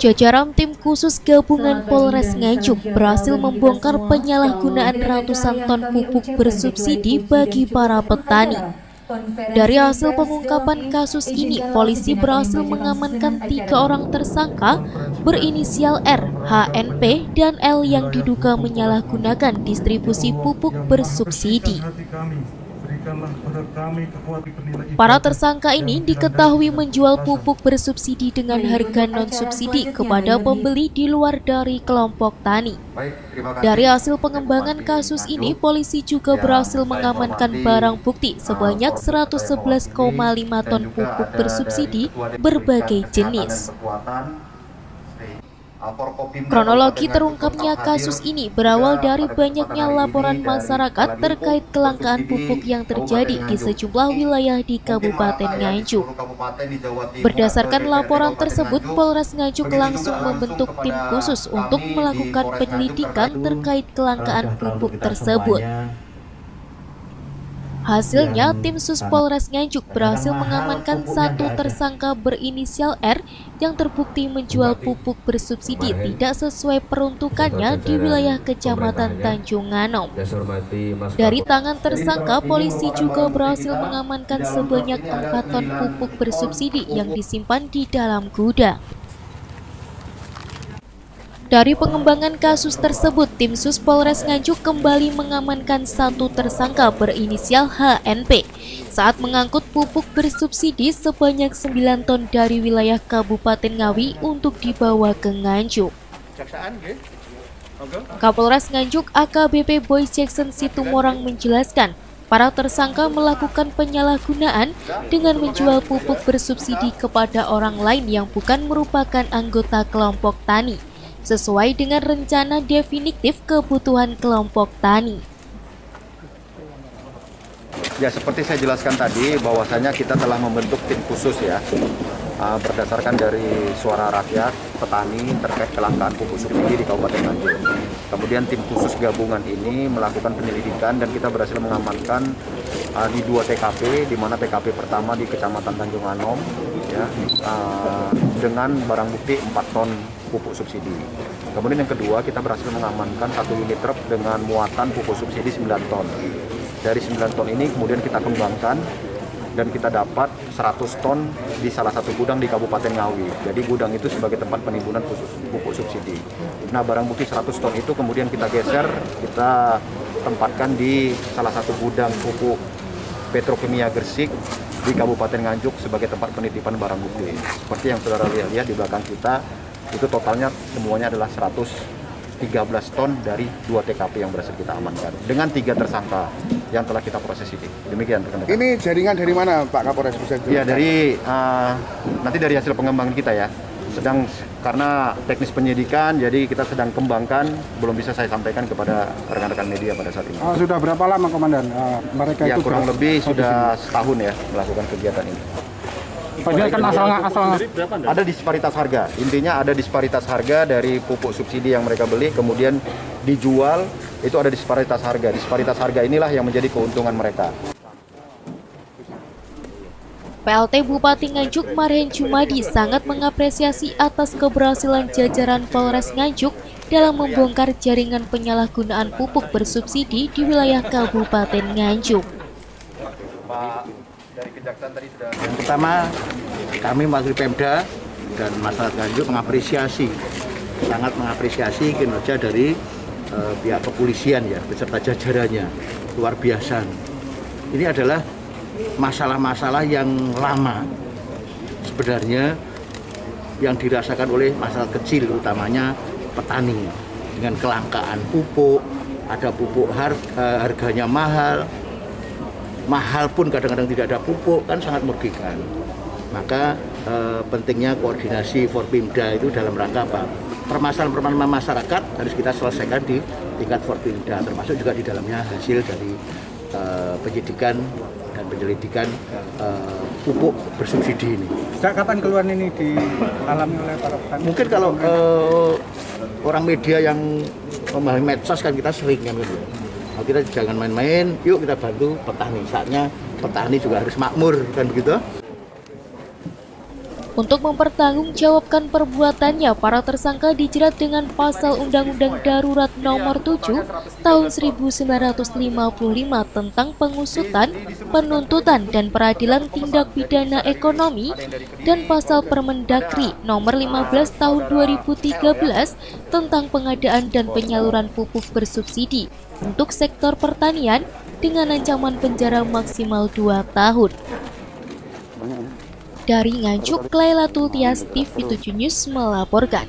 Jajaran tim khusus gabungan Polres Nganjuk berhasil membongkar penyalahgunaan ratusan ton pupuk bersubsidi bagi para petani. Dari hasil pengungkapan kasus ini, polisi berhasil mengamankan 3 orang tersangka berinisial R, HNP, dan L yang diduga menyalahgunakan distribusi pupuk bersubsidi. Para tersangka ini diketahui menjual pupuk bersubsidi dengan harga non-subsidi kepada pembeli di luar dari kelompok tani. Dari hasil pengembangan kasus ini, polisi juga berhasil mengamankan barang bukti sebanyak 111,5 ton pupuk bersubsidi berbagai jenis. Kronologi terungkapnya kasus ini berawal dari banyaknya laporan masyarakat terkait kelangkaan pupuk yang terjadi di sejumlah wilayah di Kabupaten Nganjuk. Berdasarkan laporan tersebut, Polres Nganjuk langsung membentuk tim khusus untuk melakukan penyelidikan terkait kelangkaan pupuk tersebut. Hasilnya, tim Sus Polres Nganjuk berhasil mengamankan 1 tersangka berinisial R yang terbukti menjual pupuk bersubsidi tidak sesuai peruntukannya di wilayah Kecamatan Tanjung Nganom. Dari tangan tersangka, polisi juga berhasil mengamankan sebanyak 4 ton pupuk bersubsidi yang disimpan di dalam gudang. Dari pengembangan kasus tersebut, tim Sus Polres Nganjuk kembali mengamankan 1 tersangka berinisial HNP saat mengangkut pupuk bersubsidi sebanyak 9 ton dari wilayah Kabupaten Ngawi untuk dibawa ke Nganjuk. Kapolres Nganjuk AKBP Boy Jackson Situmorang menjelaskan, para tersangka melakukan penyalahgunaan dengan menjual pupuk bersubsidi kepada orang lain yang bukan merupakan anggota kelompok tani, sesuai dengan rencana definitif kebutuhan kelompok tani. Ya, seperti saya jelaskan tadi, bahwasanya kita telah membentuk tim khusus ya, berdasarkan dari suara rakyat, petani terkait kelangkaan pupuk subsidi di Kabupaten Nganjuk. Kemudian tim khusus gabungan ini melakukan penyelidikan dan kita berhasil mengamankan di 2 TKP, di mana TKP pertama di Kecamatan Tanjung Nganom ya, dengan barang bukti 4 ton pupuk subsidi. Kemudian yang kedua, kita berhasil mengamankan 1 unit truk dengan muatan pupuk subsidi 9 ton. Dari 9 ton ini kemudian kita kembangkan dan kita dapat 100 ton di salah satu gudang di Kabupaten Ngawi. Jadi gudang itu sebagai tempat penimbunan khusus pupuk subsidi. Nah, barang bukti 100 ton itu kemudian kita geser, kita tempatkan di salah satu gudang pupuk Petrokimia Gresik di Kabupaten Nganjuk sebagai tempat penitipan barang bukti. Seperti yang saudara lihat di belakang kita, itu totalnya semuanya adalah 113 ton dari 2 TKP yang berhasil kita amankan dengan 3 tersangka yang telah kita proses ini. Demikian rekan-rekan. Ini jaringan dari mana Pak Kapolres? Ya, dari nanti dari hasil pengembangan kita ya. Sedang karena teknis penyidikan, jadi kita sedang kembangkan, belum bisa saya sampaikan kepada rekan-rekan media pada saat ini. Sudah berapa lama Komandan mereka ya, itu? Kurang lebih sudah setahun ya melakukan kegiatan ini. Padahal kan asal ada disparitas harga. Intinya ada disparitas harga dari pupuk subsidi yang mereka beli kemudian dijual, itu ada disparitas harga. Disparitas harga inilah yang menjadi keuntungan mereka. PLT Bupati Nganjuk Marhen Jumadi sangat mengapresiasi atas keberhasilan jajaran Polres Nganjuk dalam membongkar jaringan penyalahgunaan pupuk bersubsidi di wilayah Kabupaten Nganjuk. Yang pertama, kami mewakili Pemda dan masyarakat Nganjuk sangat mengapresiasi kinerja dari pihak kepolisian ya, beserta jajarannya, luar biasa. Ini adalah masalah-masalah yang lama sebenarnya yang dirasakan oleh masyarakat kecil, utamanya petani, dengan kelangkaan pupuk. Ada pupuk harganya mahal pun kadang-kadang tidak ada pupuk, kan sangat merugikan. Maka pentingnya koordinasi Forpimda itu dalam rangka apa? Permasalahan-permasalahan masyarakat harus kita selesaikan di tingkat Forpimda, termasuk juga di dalamnya hasil dari penyidikan dan penyelidikan pupuk bersubsidi ini. Sejak kapan keluar ini dialami oleh para petani? Mungkin kalau orang media yang memahami medsos kan kita sering kan gitu. Kita jangan main-main, yuk kita bantu petani. Saatnya petani juga harus makmur kan begitu. Untuk mempertanggungjawabkan perbuatannya, para tersangka dijerat dengan pasal Undang-Undang Darurat Nomor 7 Tahun 1955 tentang pengusutan, penuntutan, dan peradilan tindak pidana ekonomi dan pasal Permendagri Nomor 15 Tahun 2013 tentang pengadaan dan penyaluran pupuk bersubsidi untuk sektor pertanian dengan ancaman penjara maksimal 2 tahun. Dari Nganjuk, Lailatul Tias, TV7 News melaporkan.